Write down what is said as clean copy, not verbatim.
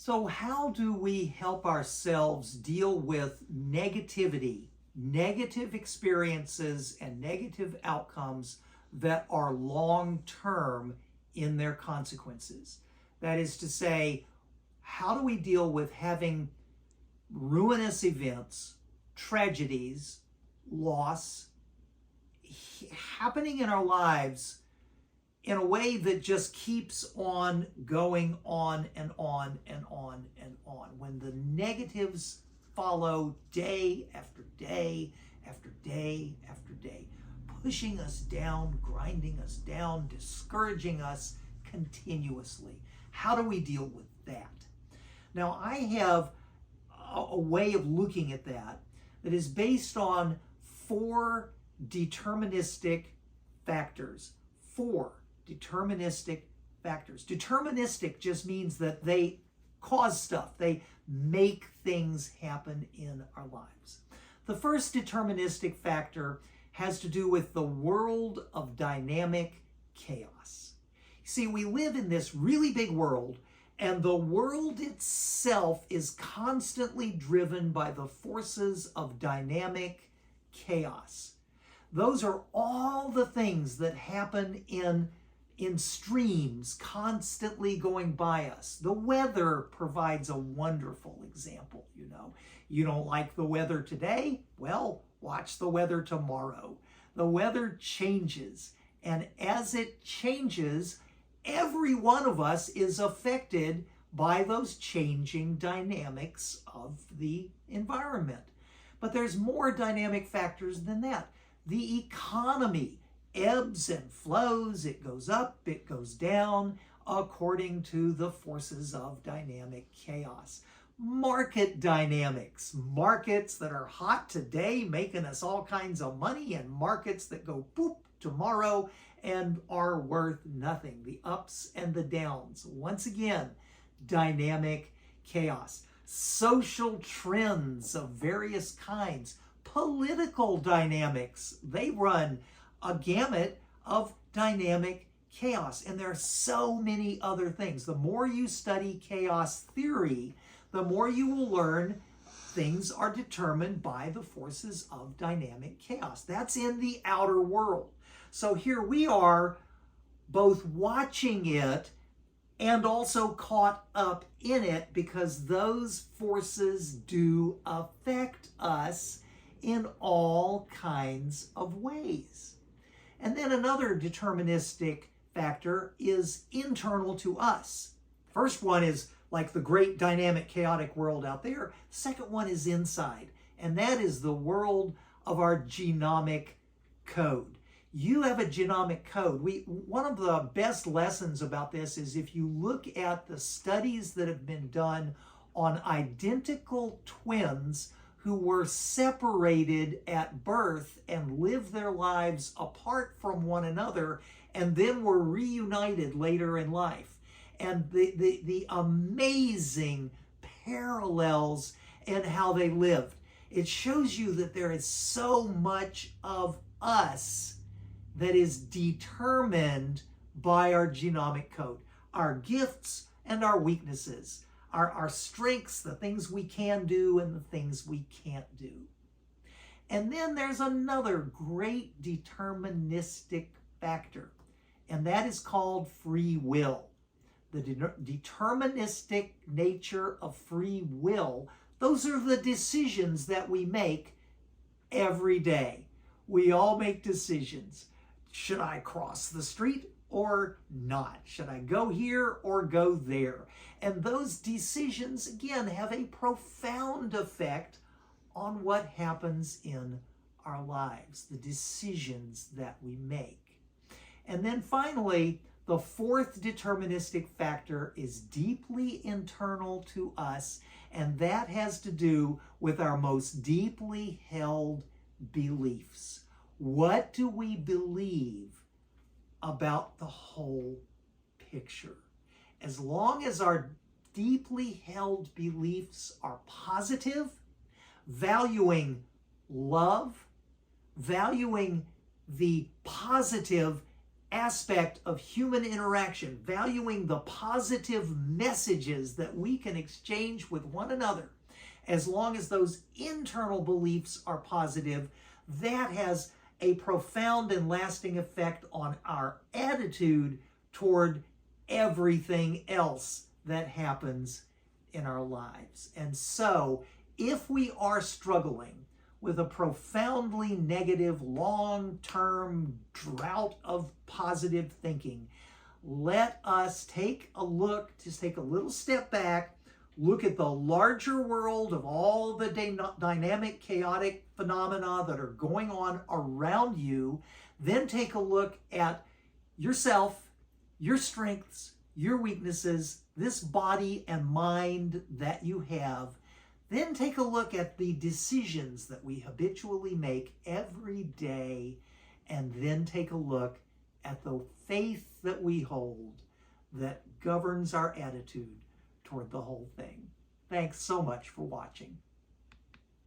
So how do we help ourselves deal with negativity, negative experiences, and negative outcomes that are long-term in their consequences? That is to say, how do we deal with having ruinous events, tragedies, loss happening in our lives in a way that just keeps on going on and on and on and on, when the negatives follow day after day after day after day, pushing us down, grinding us down, discouraging us continuously? How do we deal with that? Now, I have a way of looking at that is based on 4 deterministic factors. 4 deterministic factors. Deterministic just means that they cause stuff. They make things happen in our lives. The first deterministic factor has to do with the world of dynamic chaos. See, we live in this really big world, and the world itself is constantly driven by the forces of dynamic chaos. Those are all the things that happen in streams constantly going by us. The weather provides a wonderful example, you know. You don't like the weather today? Well, watch the weather tomorrow. The weather changes, and as it changes, every one of us is affected by those changing dynamics of the environment. But there's more dynamic factors than that. The economy ebbs and flows. It goes up, it goes down, according to the forces of dynamic chaos. Market dynamics, markets that are hot today, making us all kinds of money, and markets that go poop tomorrow and are worth nothing. The ups and the downs. Once again, dynamic chaos. Social trends of various kinds. Political dynamics. They run a gamut of dynamic chaos. And there are so many other things. The more you study chaos theory, the more you will learn things are determined by the forces of dynamic chaos. That's in the outer world. So here we are, both watching it and also caught up in it, because those forces do affect us in all kinds of ways. And then another deterministic factor is internal to us. First one is like the great dynamic chaotic world out there. Second one is inside, and that is the world of our genomic code. You have a genomic code. One of the best lessons about this is if you look at the studies that have been done on identical twins who were separated at birth and lived their lives apart from one another and then were reunited later in life. And the amazing parallels in how they lived. It shows you that there is so much of us that is determined by our genomic code, our gifts and our weaknesses, our strengths, the things we can do and the things we can't do. And then there's another great deterministic factor, and that is called free will. The deterministic nature of free will, those are the decisions that we make every day. We all make decisions. Should I cross the street or not? Should I go here or go there? And those decisions, again, have a profound effect on what happens in our lives, the decisions that we make. And then finally, the fourth deterministic factor is deeply internal to us, and that has to do with our most deeply held beliefs. What do we believe about the whole picture? As long as our deeply held beliefs are positive, valuing love, valuing the positive aspect of human interaction, valuing the positive messages that we can exchange with one another, as long as those internal beliefs are positive, that has a profound and lasting effect on our attitude toward everything else that happens in our lives. And so, if we are struggling with a profoundly negative, long-term drought of positive thinking, let us take a look, just take a little step back, look at the larger world of all the dynamic, chaotic phenomena that are going on around you, then take a look at yourself, your strengths, your weaknesses, this body and mind that you have. Then take a look at the decisions that we habitually make every day, and then take a look at the faith that we hold that governs our attitude toward the whole thing. Thanks so much for watching.